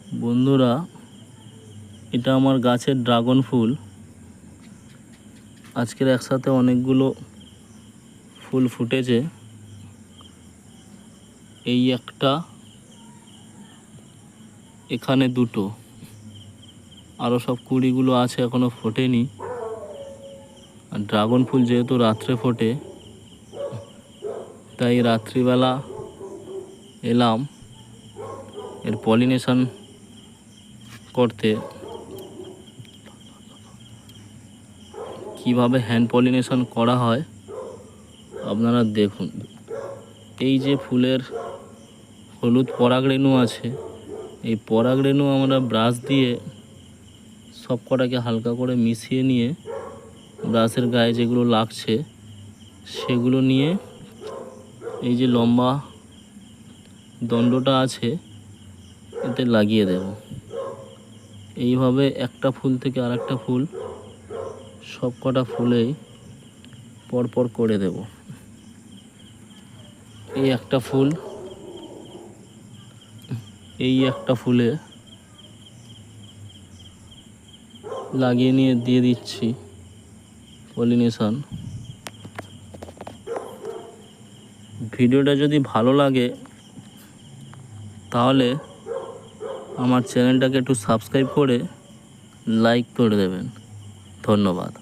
বন্ধুরা, এটা আমার গাছের ড্রাগন ফুল। আজকের একসাথে অনেকগুলো ফুল ফুটেছে। এই একটা, এখানে দুটো, আরও সব কুড়িগুলো আছে, এখনো ফোটেনি। আর ড্রাগন ফুল যেহেতু রাত্রে ফোটে, তাই রাত্রিবেলা এলাম এর পলিনেশন করতে। কিভাবে হ্যান্ড পলিনেশন করা হয় আপনারা দেখুন। এই যে ফুলের হলুদ পরাগরেণু আছে, এই পরাগরেণু আমরা ব্রাশ দিয়ে সব কটাকে হালকা করে মিশিয়ে নিয়ে, ব্রাশের গায়ে যেগুলো লাগছে সেগুলো নিয়ে এই যে লম্বা দণ্ডটা আছে এতে লাগিয়ে দেব। এইভাবে একটা ফুল থেকে আরেকটা ফুল সব কটা ফুলেই পরপর করে দেব। এই একটা ফুল, এই একটা ফুলে লাগিয়ে নিয়ে দিয়ে দিচ্ছি পলিনেশন। ভিডিওটা যদি ভালো লাগে তাহলে আমার চ্যানেলটাকে একটু সাবস্ক্রাইব করে লাইক করে দেবেন। ধন্যবাদ।